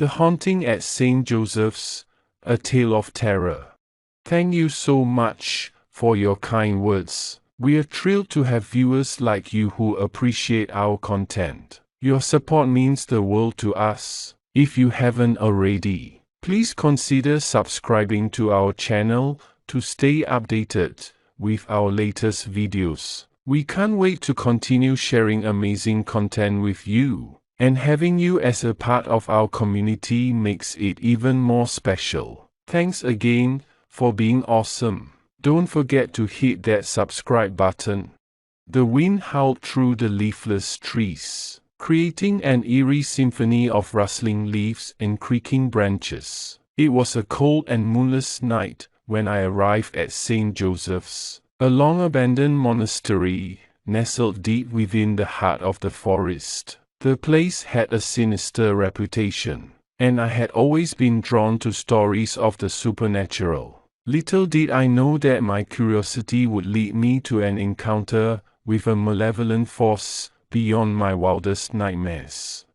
The Haunting at St. Joseph's, A Tale of Terror. Thank you so much for your kind words. We are thrilled to have viewers like you who appreciate our content. Your support means the world to us. If you haven't already, please consider subscribing to our channel to stay updated with our latest videos. We can't wait to continue sharing amazing content with you, and having you as a part of our community makes it even more special. Thanks again for being awesome. Don't forget to hit that subscribe button. The wind howled through the leafless trees, creating an eerie symphony of rustling leaves and creaking branches. It was a cold and moonless night when I arrived at St. Joseph's, a long-abandoned monastery nestled deep within the heart of the forest. The place had a sinister reputation, and I had always been drawn to stories of the supernatural. Little did I know that my curiosity would lead me to an encounter with a malevolent force beyond my wildest nightmares.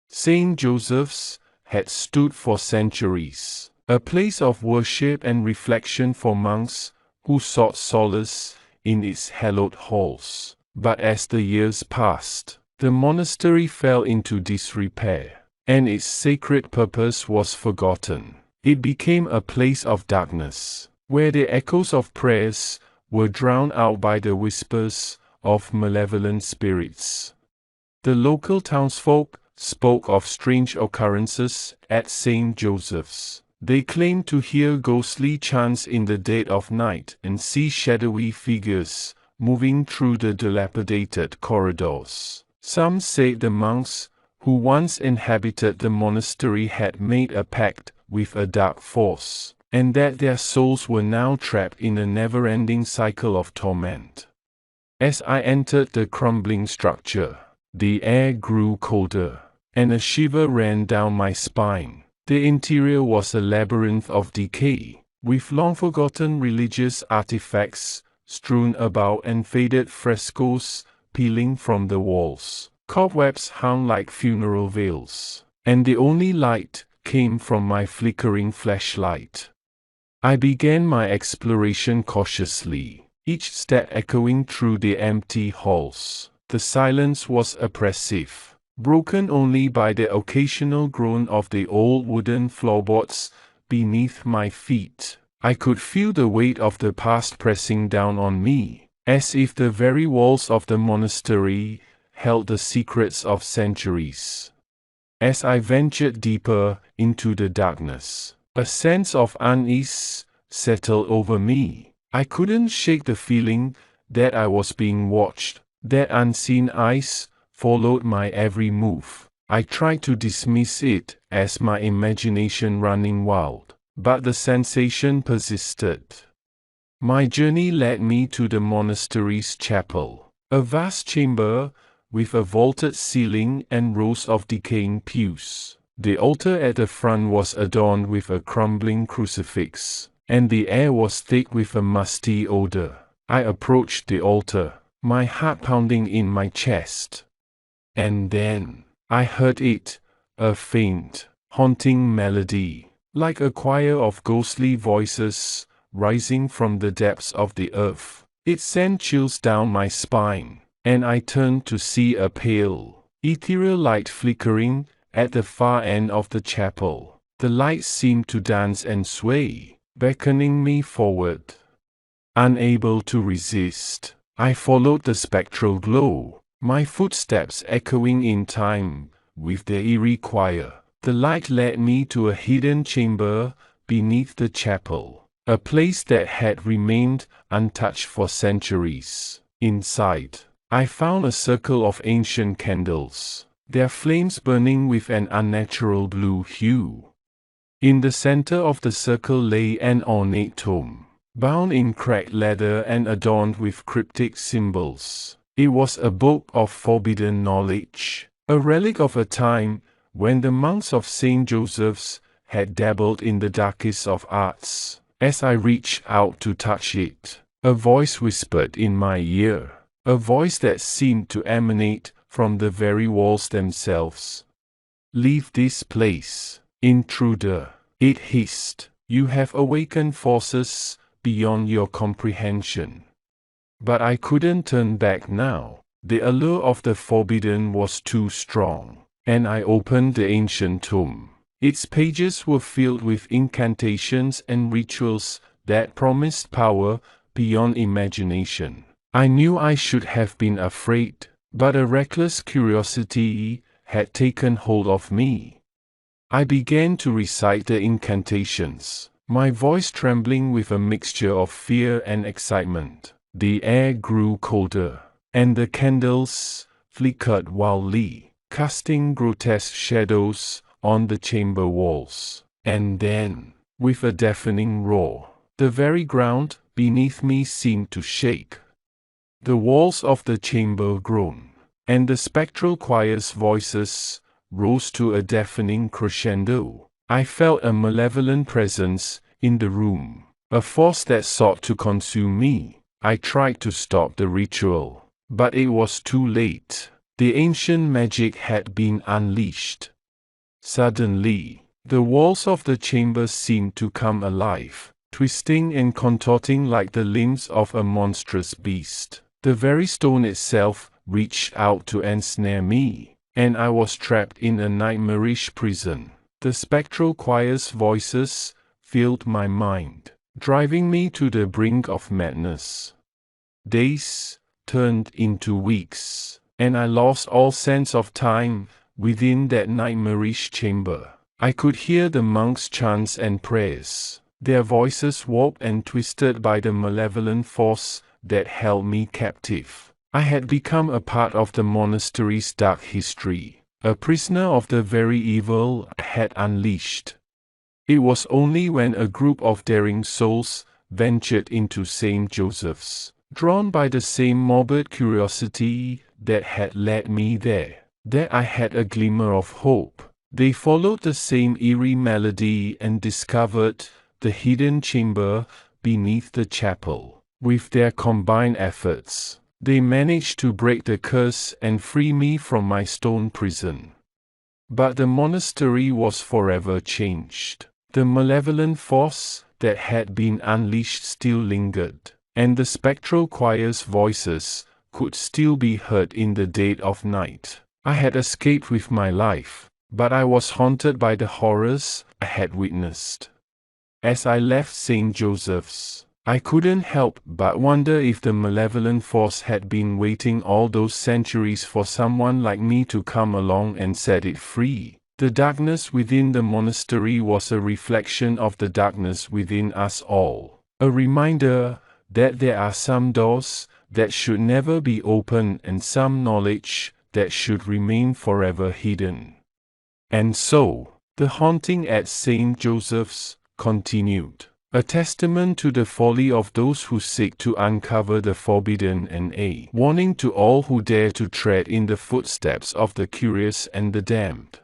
St. Joseph's had stood for centuries, a place of worship and reflection for monks who sought solace in its hallowed halls. But as the years passed, the monastery fell into disrepair, and its sacred purpose was forgotten. It became a place of darkness, where the echoes of prayers were drowned out by the whispers of malevolent spirits. The local townsfolk spoke of strange occurrences at St. Joseph's. They claimed to hear ghostly chants in the dead of night and see shadowy figures moving through the dilapidated corridors. Some said the monks who once inhabited the monastery had made a pact with a dark force, and that their souls were now trapped in a never-ending cycle of torment. As I entered the crumbling structure, the air grew colder, and a shiver ran down my spine. The interior was a labyrinth of decay, with long-forgotten religious artifacts strewn about and faded frescoes peeling from the walls. Cobwebs hung like funeral veils, and the only light came from my flickering flashlight. I began my exploration cautiously, each step echoing through the empty halls. The silence was oppressive, broken only by the occasional groan of the old wooden floorboards beneath my feet. I could feel the weight of the past pressing down on me, as if the very walls of the monastery held the secrets of centuries. As I ventured deeper into the darkness, a sense of unease settled over me. I couldn't shake the feeling that I was being watched, that unseen eyes followed my every move. I tried to dismiss it as my imagination running wild, but the sensation persisted. My journey led me to the monastery's chapel, a vast chamber with a vaulted ceiling and rows of decaying pews. The altar at the front was adorned with a crumbling crucifix, and the air was thick with a musty odor. I approached the altar, my heart pounding in my chest. And then I heard it, a faint, haunting melody, like a choir of ghostly voices rising from the depths of the earth. It sent chills down my spine, and I turned to see a pale, ethereal light flickering at the far end of the chapel. The light seemed to dance and sway, beckoning me forward. Unable to resist, I followed the spectral glow, my footsteps echoing in time with the eerie choir. The light led me to a hidden chamber beneath the chapel, a place that had remained untouched for centuries. Inside, I found a circle of ancient candles, their flames burning with an unnatural blue hue. In the center of the circle lay an ornate tome, bound in cracked leather and adorned with cryptic symbols. It was a book of forbidden knowledge, a relic of a time when the monks of St. Joseph's had dabbled in the darkest of arts. As I reached out to touch it, a voice whispered in my ear, a voice that seemed to emanate from the very walls themselves. "Leave this place. "Intruder," it hissed. "You have awakened forces beyond your comprehension." But I couldn't turn back now. The allure of the forbidden was too strong, and I opened the ancient tome. Its pages were filled with incantations and rituals that promised power beyond imagination. I knew I should have been afraid, but a reckless curiosity had taken hold of me. I began to recite the incantations, my voice trembling with a mixture of fear and excitement. The air grew colder, and the candles flickered wildly, casting grotesque shadows on the chamber walls. And then, with a deafening roar, the very ground beneath me seemed to shake. The walls of the chamber groaned, and the spectral choir's voices rose to a deafening crescendo. I felt a malevolent presence in the room, a force that sought to consume me. I tried to stop the ritual, but it was too late. The ancient magic had been unleashed. Suddenly, the walls of the chamber seemed to come alive, twisting and contorting like the limbs of a monstrous beast. The very stone itself reached out to ensnare me, and I was trapped in a nightmarish prison. The spectral choir's voices filled my mind, driving me to the brink of madness. Days turned into weeks, and I lost all sense of time within that nightmarish chamber. I could hear the monks' chants and prayers, their voices warped and twisted by the malevolent force that held me captive. I had become a part of the monastery's dark history, a prisoner of the very evil I had unleashed. It was only when a group of daring souls ventured into St. Joseph's, drawn by the same morbid curiosity that had led me there, that I had a glimmer of hope. They followed the same eerie melody and discovered the hidden chamber beneath the chapel. With their combined efforts, they managed to break the curse and free me from my stone prison. But the monastery was forever changed. The malevolent force that had been unleashed still lingered, and the spectral choir's voices could still be heard in the dead of night. I had escaped with my life, but I was haunted by the horrors I had witnessed. As I left St. Joseph's, I couldn't help but wonder if the malevolent force had been waiting all those centuries for someone like me to come along and set it free. The darkness within the monastery was a reflection of the darkness within us all, a reminder that there are some doors that should never be opened and some knowledge that should remain forever hidden. And so, the haunting at St. Joseph's continued, a testament to the folly of those who seek to uncover the forbidden and a warning to all who dare to tread in the footsteps of the curious and the damned.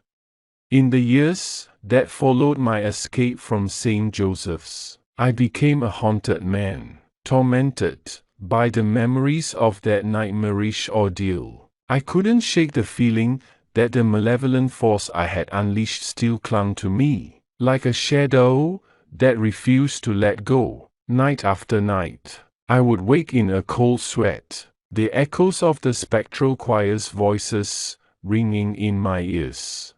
In the years that followed my escape from St. Joseph's, I became a haunted man, tormented by the memories of that nightmarish ordeal. I couldn't shake the feeling that the malevolent force I had unleashed still clung to me, like a shadow that refused to let go. Night after night, I would wake in a cold sweat, the echoes of the spectral choir's voices ringing in my ears.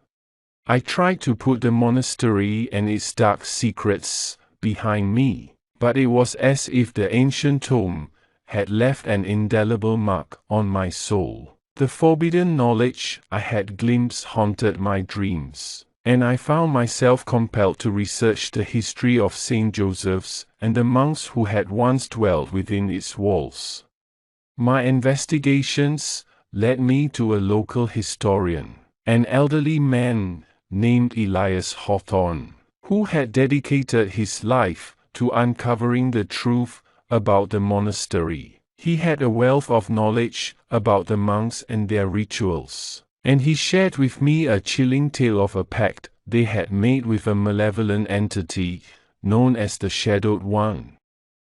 I tried to put the monastery and its dark secrets behind me, but it was as if the ancient tome had left an indelible mark on my soul. The forbidden knowledge I had glimpsed haunted my dreams, and I found myself compelled to research the history of St. Joseph's and the monks who had once dwelt within its walls. My investigations led me to a local historian, an elderly man named Elias Hawthorne, who had dedicated his life to uncovering the truth about the monastery. He had a wealth of knowledge about the monks and their rituals, and he shared with me a chilling tale of a pact they had made with a malevolent entity known as the Shadowed One.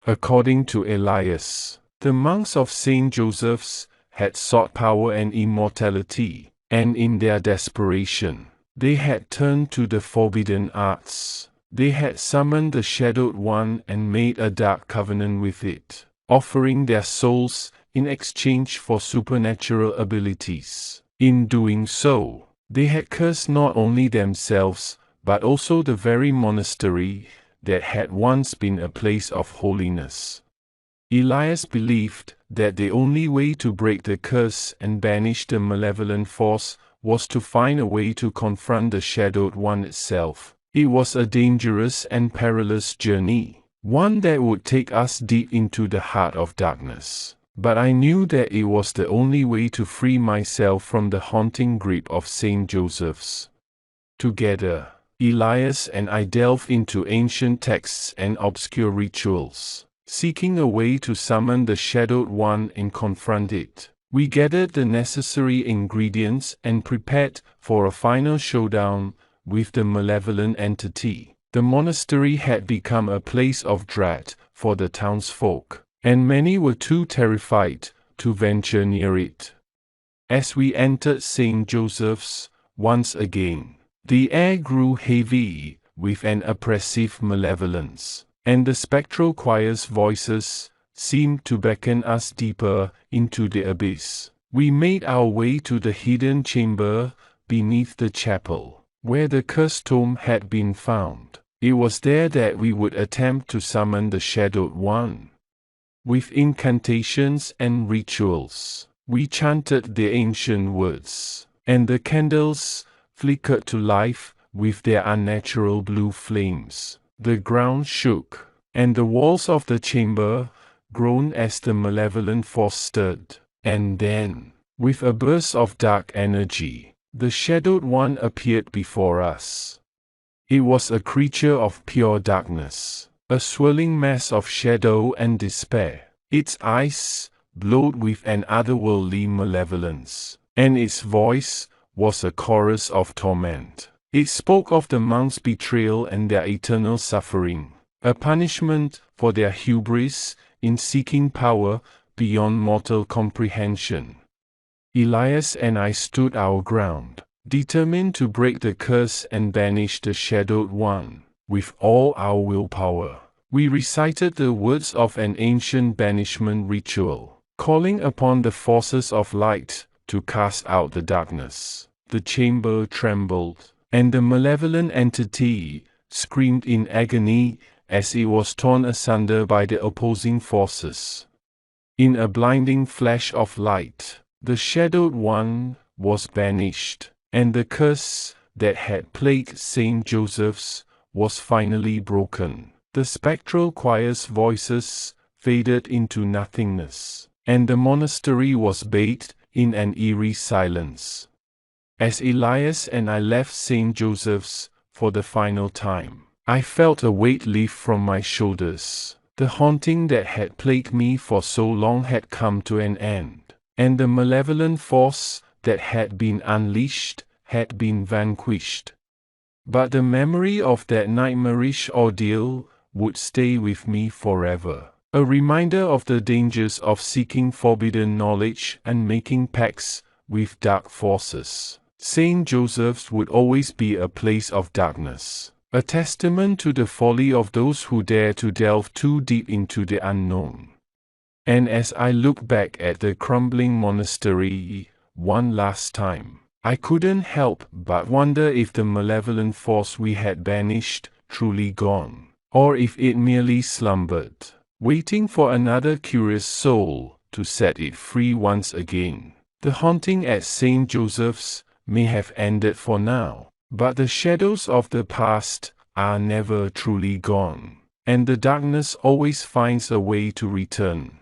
According to Elias, the monks of St. Joseph's had sought power and immortality, and in their desperation, They had turned to the forbidden arts. They had summoned the Shadowed One and made a dark covenant with it, offering their souls in exchange for supernatural abilities. In doing so, they had cursed not only themselves, but also the very monastery that had once been a place of holiness. Elias believed that the only way to break the curse and banish the malevolent force was to find a way to confront the Shadowed One itself. It was a dangerous and perilous journey, one that would take us deep into the heart of darkness. But I knew that it was the only way to free myself from the haunting grip of Saint Joseph's. Together, Elias and I delved into ancient texts and obscure rituals, seeking a way to summon the Shadowed One and confront it. We gathered the necessary ingredients and prepared for a final showdown with the malevolent entity. The monastery had become a place of dread for the townsfolk, and many were too terrified to venture near it. As we entered St. Joseph's once again, the air grew heavy with an oppressive malevolence, and the spectral choir's voices seemed to beckon us deeper into the abyss. We made our way to the hidden chamber beneath the chapel, where the cursed tome had been found. It was there that we would attempt to summon the Shadowed One. With incantations and rituals, we chanted the ancient words, and the candles flickered to life with their unnatural blue flames. The ground shook, and the walls of the chamber groaned as the malevolent force stirred. And then, with a burst of dark energy, the Shadowed One appeared before us. It was a creature of pure darkness, a swirling mass of shadow and despair. Its eyes glowed with an otherworldly malevolence, and its voice was a chorus of torment. It spoke of the monks' betrayal and their eternal suffering, a punishment for their hubris in seeking power beyond mortal comprehension. Elias and I stood our ground, determined to break the curse and banish the Shadowed One. With all our willpower, we recited the words of an ancient banishment ritual, calling upon the forces of light to cast out the darkness. The chamber trembled, and the malevolent entity screamed in agony as it was torn asunder by the opposing forces. In a blinding flash of light, the Shadowed One was banished, and the curse that had plagued St. Joseph's was finally broken. The spectral choir's voices faded into nothingness, and the monastery was bathed in an eerie silence. As Elias and I left St. Joseph's for the final time, I felt a weight lift from my shoulders. The haunting that had plagued me for so long had come to an end, and the malevolent force that had been unleashed had been vanquished. But the memory of that nightmarish ordeal would stay with me forever, a reminder of the dangers of seeking forbidden knowledge and making pacts with dark forces. St. Joseph's would always be a place of darkness, a testament to the folly of those who dare to delve too deep into the unknown. And as I look back at the crumbling monastery one last time, I couldn't help but wonder if the malevolent force we had banished truly gone, or if it merely slumbered, waiting for another curious soul to set it free once again. The haunting at St. Joseph's may have ended for now, but the shadows of the past are never truly gone, and the darkness always finds a way to return.